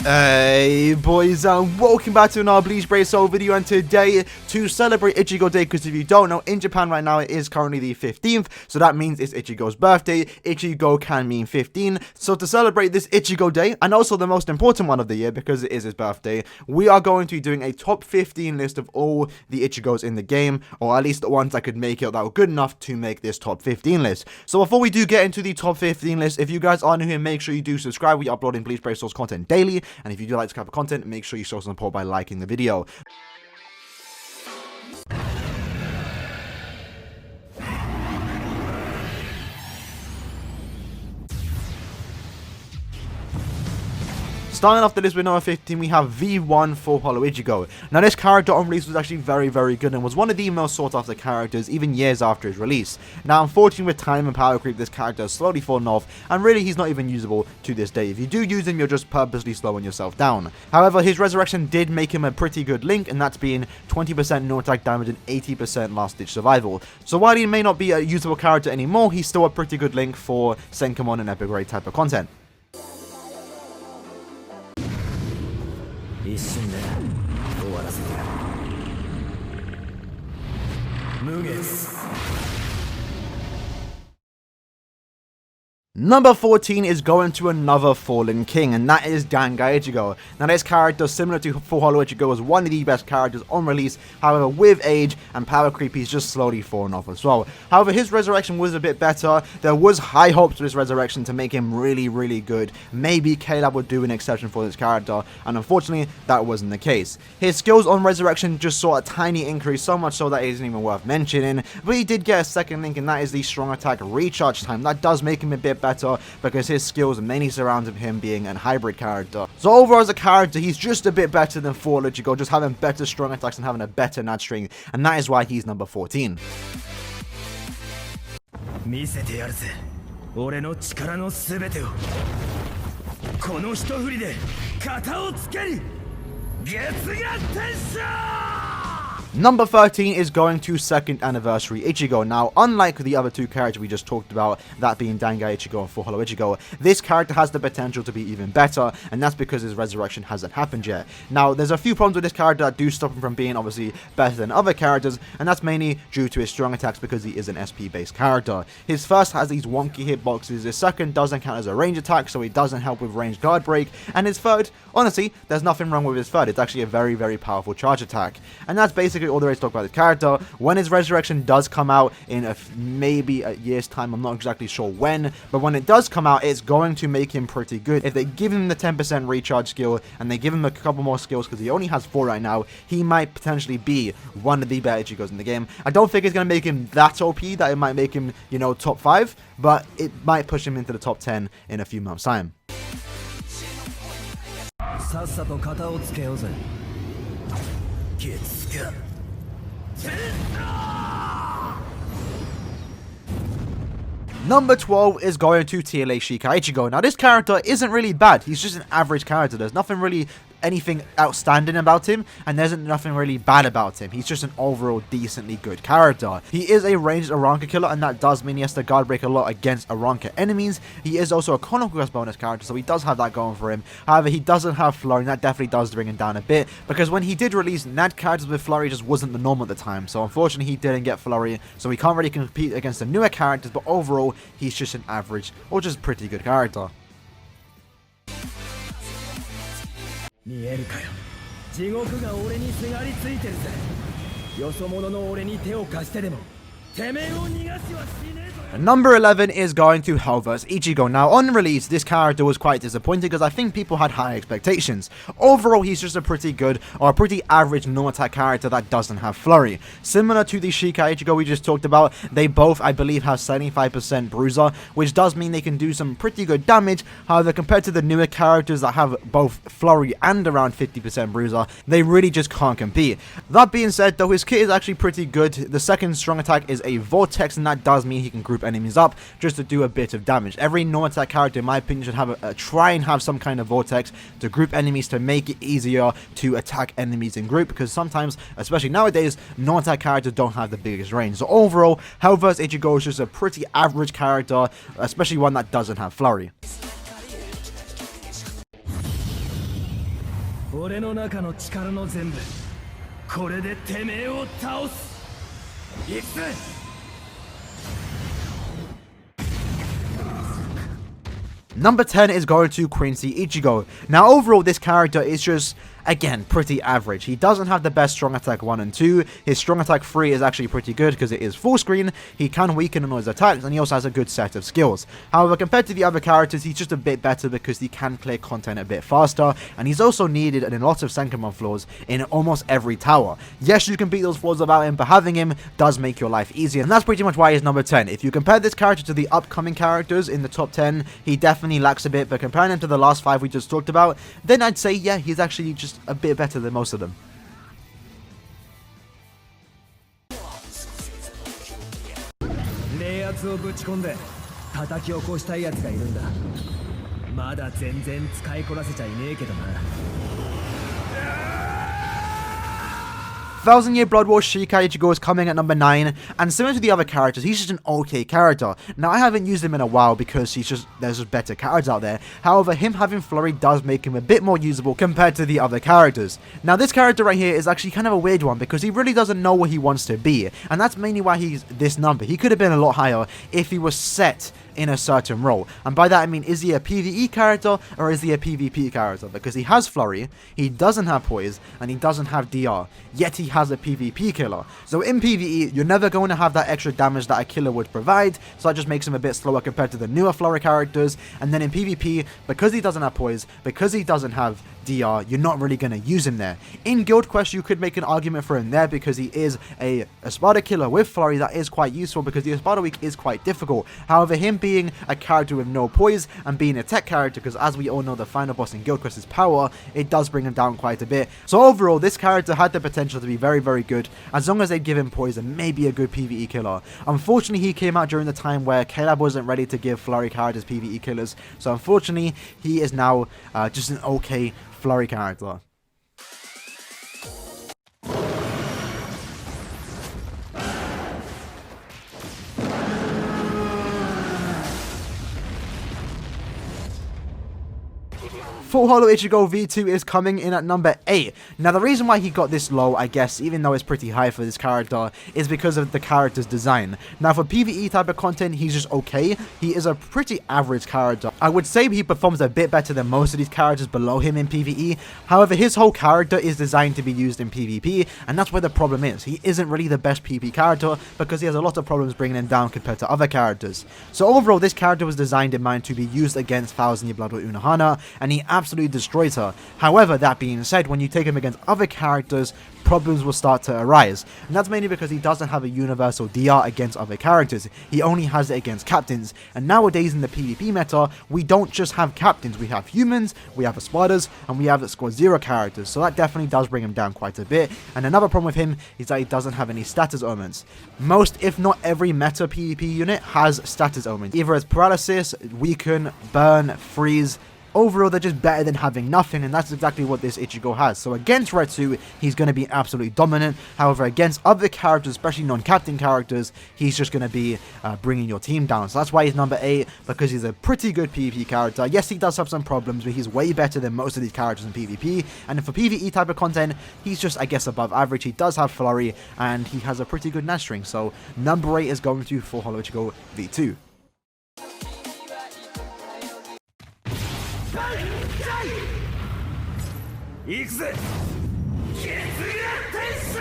Hey boys, and welcome back to another Bleach Bracehold video. And today, to celebrate Ichigo Day, because if you don't know, in Japan right now it is currently the 15th, so that means it's Ichigo's birthday. Ichigo can mean 15, so to celebrate this Ichigo Day, and also the most important one of the year because it is his birthday, we are going to be doing a top 15 list of all the Ichigos in the game, or at least the ones that could make it, that were good enough to make this top 15 list. So before we do get into the top 15 list, if you guys are new here, make sure you do subscribe. We are uploading Bleach Bracehold's content daily. And if you do like this type of content, make sure you show some support by liking the video. Starting off the list with number 15, we have V1 Full Hollow Ichigo. Now, this character on release was actually very, very good and was one of the most sought after characters even years after his release. Now, unfortunately, with time and power creep, this character has slowly fallen off, and really he's not even usable to this day. If you do use him, you're just purposely slowing yourself down. However, his resurrection did make him a pretty good link, and that's being 20% no attack damage and 80% last ditch survival. So while he may not be a usable character anymore, he's still a pretty good link for Senkamon and Epic Raid type of content. Number 14 is going to another fallen king, and that is Dango Ichigo. Now, this character, similar to Full Hollow Ichigo, was one of the best characters on release. However, with age and power creep, he's just slowly fallen off as well. However, his resurrection was a bit better. There was high hopes for his resurrection to make him really, really good. Maybe K-Lab would do an exception for this character, and unfortunately, that wasn't the case. His skills on resurrection just saw a tiny increase, so much so that it isn't even worth mentioning. But he did get a second link, and that is the strong attack recharge time. That does make him a bit better because his skills mainly surrounded him being a hybrid character. So overall as a character, he's just a bit better than Full Hollow Ichigo, just having better strong attacks and having a better nat string, and that is why he's number 14. Number 13 is going to second Anniversary Ichigo. Now, unlike the other two characters we just talked about, that being Dango Ichigo and Full Hollow Ichigo, this character has the potential to be even better, and that's because his resurrection hasn't happened yet. Now, there's a few problems with this character that do stop him from being obviously better than other characters, and that's mainly due to his strong attacks because he is an SP-based character. His first has these wonky hitboxes, his second doesn't count as a range attack, so he doesn't help with range guard break, and his third, honestly, there's nothing wrong with his third. It's actually a very, very powerful charge attack, and that's basically all there is to talk about this character. When his resurrection does come out in maybe a year's time, I'm not exactly sure when, but when it does come out, it's going to make him pretty good. If they give him the 10% recharge skill and they give him a couple more skills, because he only has 4 right now, he might potentially be one of the better Ichigos in the game. I don't think it's going to make him that OP that it might make him, you know, top 5, but it might push him into the top 10 in a few months' time. Number 12 is going to TLA Shikai Ichigo. Now, this character isn't really bad. He's just an average character. There's nothing really anything outstanding about him, and there's nothing really bad about him. He's just an overall decently good character. He is a ranged Aranka killer, and that does mean he has to guard break a lot against Aranka enemies. He is also a Konosuke bonus character, so he does have that going for him. However, he doesn't have Flurry, and that definitely does bring him down a bit, because when he did release, NAD characters with Flurry just wasn't the norm at the time, so unfortunately he didn't get Flurry, so he can't really compete against the newer characters, but overall, he's just an average, or just pretty good character. 見えるかよ。地獄が俺にすがりついてるぜ。よそ者の俺に手を貸してでもてめえを逃がしはしねえぞ。 Number 11 is going to Hell vs Ichigo. Now, on release, this character was quite disappointing because I think people had high expectations. Overall, he's just a pretty good or a pretty average no-attack character that doesn't have Flurry. Similar to the Shikai Ichigo we just talked about, they both, I believe, have 75% Bruiser, which does mean they can do some pretty good damage. However, compared to the newer characters that have both Flurry and around 50% Bruiser, they really just can't compete. That being said, though, his kit is actually pretty good. The second strong attack is a Vortex, and that does mean he can group enemies up just to do a bit of damage. Every non-attack character, in my opinion, should have try and have some kind of Vortex to group enemies to make it easier to attack enemies in group, because sometimes, especially nowadays, non-attack characters don't have the biggest range. So overall, Hell vs Ichigo is just a pretty average character, especially one that doesn't have Flurry. 俺の中の力の全部これでてめえを倒すいくぜ Number 10 is going to Quincy Ichigo. Now overall, this character is just, again, pretty average. He doesn't have the best strong attack 1 and 2. His strong attack 3 is actually pretty good because it is full screen. He can weaken on his attacks, and he also has a good set of skills. However, compared to the other characters, he's just a bit better because he can clear content a bit faster, and he's also needed in a lot of Senkaman floors in almost every tower. Yes, you can beat those floors without him, but having him does make your life easier, and that's pretty much why he's number 10. If you compare this character to the upcoming characters in the top 10, he definitely lacks a bit, but comparing him to the last 5 we just talked about, then I'd say, yeah, he's actually just a bit better than most of them. 冷圧をぶち込んで叩き起こしたいやつがいるんだまだ全然使いこなせちゃいねえけどな Thousand Year Blood War Shikai Ichigo is coming at number 9, and similar to the other characters, he's just an okay character. Now, I haven't used him in a while because there's just better characters out there. However, him having Flurry does make him a bit more usable compared to the other characters. Now, this character right here is actually kind of a weird one because he really doesn't know what he wants to be, and that's mainly why he's this number. He could have been a lot higher if he was set in a certain role, and by that I mean, is he a PvE character or is he a PvP character? Because he has Flurry, he doesn't have Poise, and he doesn't have DR, yet he has a PvP killer. So in PvE, you're never going to have that extra damage that a killer would provide, so that just makes him a bit slower compared to the newer Flurry characters. And then in PvP, because he doesn't have Poise, because he doesn't have DR, you're not really going to use him there. In Guild Quest, you could make an argument for him there because he is a Espada killer with Flurry that is quite useful because the Espada week is quite difficult. However, him being a character with no Poise and being a tech character, because as we all know, the final boss in Guild Quest is power, it does bring him down quite a bit. So overall, this character had the potential to be very, very good as long as they give him Poise and maybe a good PvE killer. Unfortunately, he came out during the time where Caleb wasn't ready to give Flurry characters PvE killers, so unfortunately, he is now just an okay Flurry character. Full Hollow Ichigo V2 is coming in at number 8. Now, the reason why he got this low, I guess, even though it's pretty high for this character, is because of the character's design. Now, for PvE type of content, he's just okay. He is a pretty average character. I would say he performs a bit better than most of these characters below him in PvE. However, his whole character is designed to be used in PvP, and that's where the problem is. He isn't really the best PvP character because he has a lot of problems bringing him down compared to other characters. So overall, this character was designed in mind to be used against Thousand Year Blood War Unohana, and he absolutely destroys her. However, that being said, when you take him against other characters, problems will start to arise, and that's mainly because he doesn't have a universal DR against other characters. He only has it against captains, and nowadays in the PvP meta, we don't just have captains, we have humans, we have Espadas, and we have Squad 0 characters, so that definitely does bring him down quite a bit. And another problem with him is that he doesn't have any status omens. Most, if not every meta PvP unit has status omens, either as paralysis, weaken, burn, freeze. Overall, they're just better than having nothing, and that's exactly what this Ichigo has. So against Retsu, he's going to be absolutely dominant. However, against other characters, especially non-captain characters, he's just going to be bringing your team down. So that's why he's number 8, because he's a pretty good PvP character. Yes, he does have some problems, but he's way better than most of these characters in PvP. And for PvE type of content, he's just, I guess, above average. He does have Flurry, and he has a pretty good Nash string. So number 8 is going to Full Hollow Ichigo V2. 行くぜ決意天使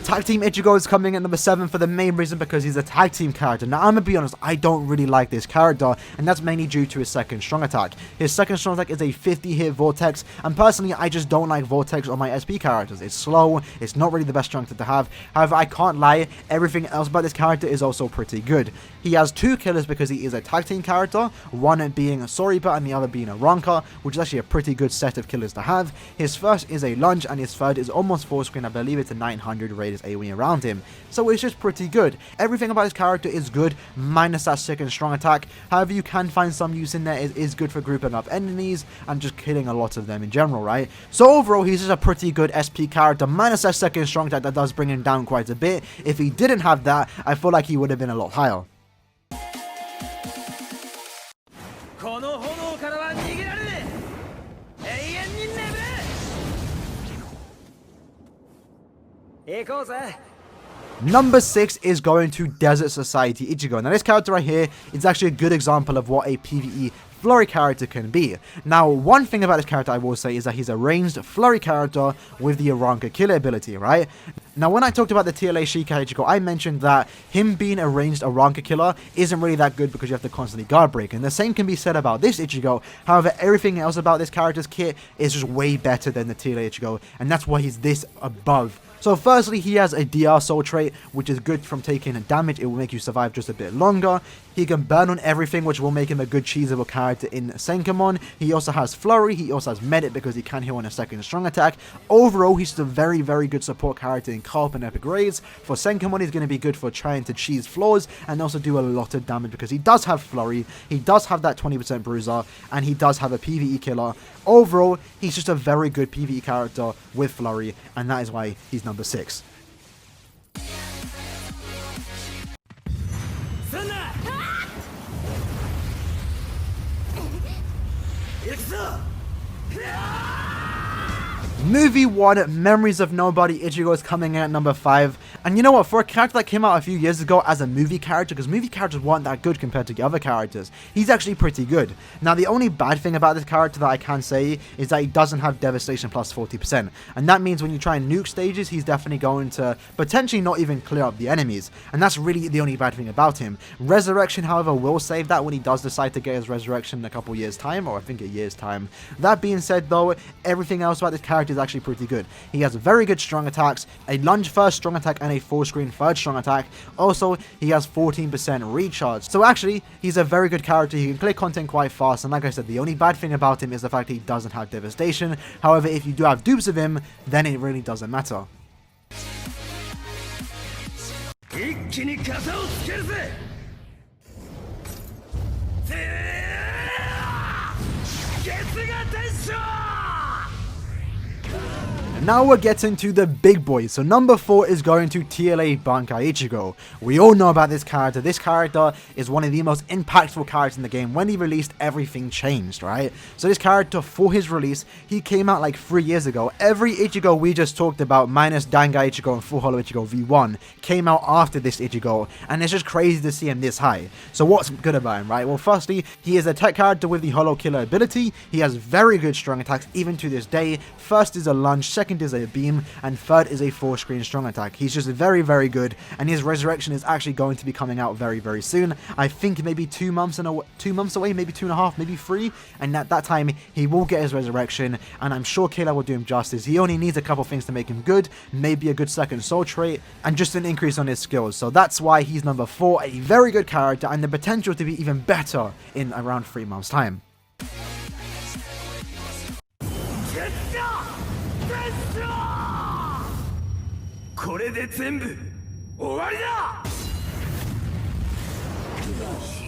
Tag Team Ichigo is coming at number 7 for the main reason because he's a tag team character. Now, I'm gonna be honest, I don't really like this character, and that's mainly due to his second strong attack. His second strong attack is a 50-hit Vortex, and personally, I just don't like Vortex on my SP characters. It's slow, it's not really the best strong attack to have. However, I can't lie, everything else about this character is also pretty good. He has 2 killers because he is a tag team character, one being a Soriba and the other being a Ranka, which is actually a pretty good set of killers to have. His first is a lunge, and his third is almost full screen. I believe it's a 900 rated his AoE around him. So it's just pretty good. Everything about his character is good, minus that second strong attack. However, you can find some use in there. It is good for grouping up enemies and just killing a lot of them in general, right? So overall, he's just a pretty good SP character, minus that second strong attack that does bring him down quite a bit. If he didn't have that, I feel like he would have been a lot higher. Number 6 is going to Desert Society Ichigo. Now this character right here is actually a good example of what a PvE flurry character can be. Now, one thing about this character I will say is that he's a ranged flurry character with the Aranka killer ability, right? Now, when I talked about the TLA Shika Ichigo, I mentioned that him being a ranged Aranka killer isn't really that good because you have to constantly guard break. And the same can be said about this Ichigo. However, everything else about this character's kit is just way better than the TLA Ichigo, and that's why he's this above. So firstly, he has a DR Soul trait, which is good from taking damage. It will make you survive just a bit longer. He can burn on everything, which will make him a good cheesable character in Senkamon. He also has Flurry. He also has Medic because he can heal on a second strong attack. Overall, he's just a very, very good support character in Co-op and Epic Raids. For Senkamon, he's going to be good for trying to cheese floors and also do a lot of damage because he does have Flurry. He does have that 20% bruiser, and he does have a PvE killer. Overall, he's just a very good PvE character with Flurry, and that is why he's number 6. Movie 1, Memories of Nobody Ichigo is coming in at number 5. And you know what, for a character that came out a few years ago as a movie character, because movie characters weren't that good compared to the other characters, he's actually pretty good. Now, the only bad thing about this character that I can say is that he doesn't have Devastation plus 40%. And that means when you try and nuke stages, he's definitely going to potentially not even clear up the enemies. And that's really the only bad thing about him. Resurrection, however, will save that when he does decide to get his Resurrection in a couple years' time, or I think a year's time. That being said, though, everything else about this character is actually pretty good. He has very good strong attacks, a lunge first strong attack and a full screen third strong attack. Also, he has 14% recharge. So actually, he's a very good character. He can clear content quite fast, and like I said, the only bad thing about him is the fact that he doesn't have Devastation. However, if you do have dupes of him, then it really doesn't matter. Now we're getting to the big boys. So number 4 is going to TLA Bankai Ichigo. We all know about this character. This character is one of the most impactful characters in the game. When he released, everything changed, right? So this character, for his release, he came out like 3 years ago. Every Ichigo we just talked about, minus Dango Ichigo and Full Hollow Ichigo V1, came out after this Ichigo. And it's just crazy to see him this high. So what's good about him, right? Well, firstly, he is a tech character with the Hollow Killer ability. He has very good strong attacks, even to this day. First is a lunge, second is a beam, and third is a 4-screen strong attack. He's just very, very good, and his Resurrection is actually going to be coming out very, very soon. I think maybe 2 months away, maybe 2.5, maybe 3, and at that time he will get his Resurrection, and I'm sure Killer will do him justice. He only needs a couple things to make him good, maybe a good second soul trait, and just an increase on his skills. So that's why he's number 4, a very good character, and the potential to be even better in around 3 months' time.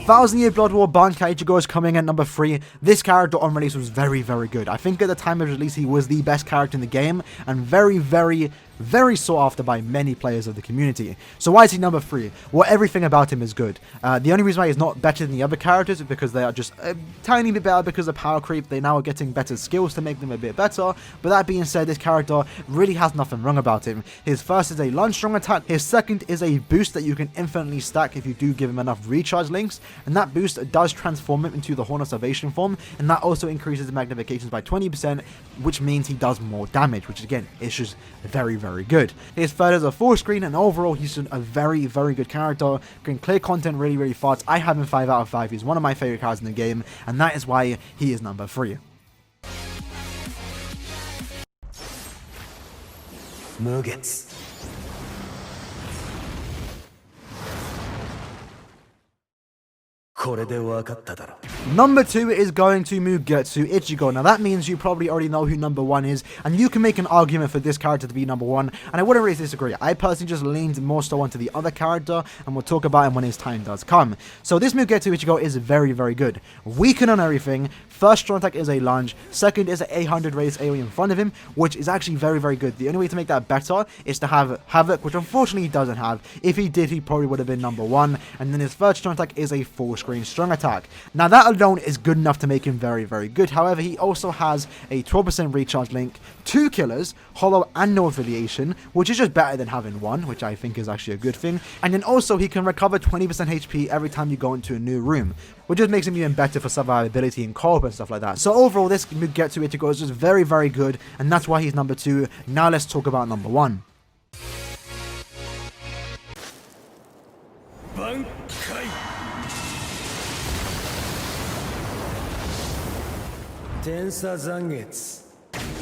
Thousand Year Blood War Bankai Ichigo is coming at number 3. This character on release was very, very good. I think at the time of release he was the best character in the game and very, very, very sought after by many players of the community. So why is he number 3? Well, everything about him is good. The only reason why he's not better than the other characters is because they are just a tiny bit better because of power creep. They now are getting better skills to make them a bit better. But that being said, this character really has nothing wrong about him. His first is a lunge strong attack. His second is a boost that you can infinitely stack if you do give him enough recharge links. And that boost does transform him into the Horn of Salvation form. And that also increases magnifications by 20%, which means he does more damage, which again is just very, very good. His third is a 4-screen, and overall he's a very, very good character. Can clear content really, really fast. I have him 5 out of 5. He's one of my favorite cards in the game, and that is why he is number 3. Mugens. Number 2 is going to Mugetsu Ichigo. Now that means you probably already know who number 1 is, and you can make an argument for this character to be number 1, and I wouldn't really disagree. I personally just leaned more so onto the other character, and we'll talk about him when his time does come. So this Mugetsu Ichigo is very, very good. Weaken on everything. First strong attack is a lunge. Second is an 800 raised AoE in front of him, which is actually very, very good. The only way to make that better is to have Havoc, which unfortunately he doesn't have. If he did, he probably would have been number 1. And then his third strong attack is a full screen strong attack. Now that alone is good enough to make him very, very good. However, he also has a 12% recharge link, 2 killers, hollow and no affiliation, which is just better than having 1, which I think is actually a good thing. And then also he can recover 20% HP every time you go into a new room, which just makes him even better for survivability and co-op and stuff like that. So overall, this Mugetsu Ichigo is just very, very good, and that's why he's number 2. Now let's talk about number 1.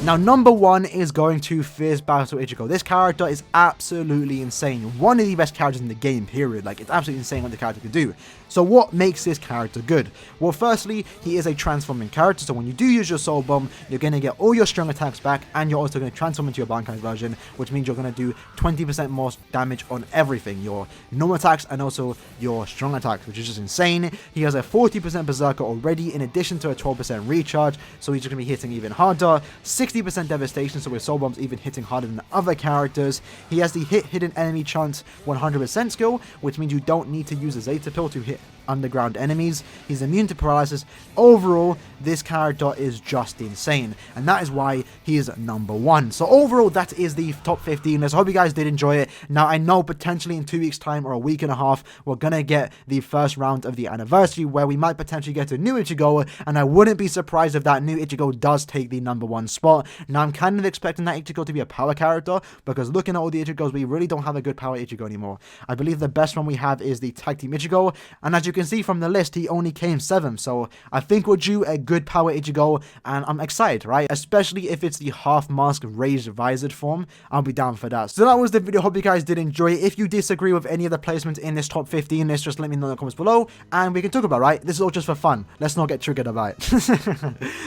Now, number 1 is going to Fierce Battle Ichigo. This character is absolutely insane. One of the best characters in the game, period. Like, it's absolutely insane what the character can do. So what makes this character good? Well, firstly, he is a transforming character. So when you do use your Soul Bomb, you're going to get all your strong attacks back, and you're also going to transform into your Bankai version, which means you're going to do 20% more damage on everything. Your normal attacks and also your strong attacks, which is just insane. He has a 40% Berserker already, in addition to a 12% recharge. So he's just going to be hitting even harder. 60% devastation, so with Soul Bombs even hitting harder than other characters. He has the hit hidden enemy chance 100% skill, which means you don't need to use a Zeta Pill to hit underground enemies. He's immune to paralysis. Overall, this character is just insane, and that is why he is number 1. So overall, that is the top 15 list. I hope you guys did enjoy it. Now, I know potentially in 2 weeks time or a week and a half, we're gonna get the first round of the anniversary, where we might potentially get a new Ichigo, and I wouldn't be surprised if that new Ichigo does take the number 1 spot. Now, I'm kind of expecting that Ichigo to be a power character, because looking at all the Ichigos, we really don't have a good power Ichigo anymore. I believe the best one we have is the Tag Team Ichigo, and as you can see from the list, he only came 7th, so I think we're due a good power Ichigo, and I'm excited, right? Especially if it's the half mask raised visored form, I'll be down for that. So that was the video. Hope you guys did enjoy it. If you disagree with any of the placements in this top 15 list, just let me know in the comments below, and we can talk about it, right? This is all just for fun. Let's not get triggered about it.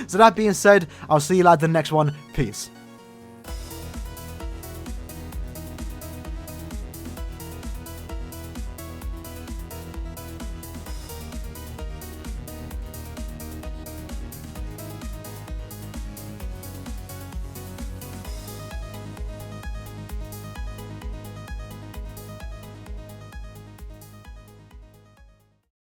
So that being said, I'll see you lads in the next one. Peace.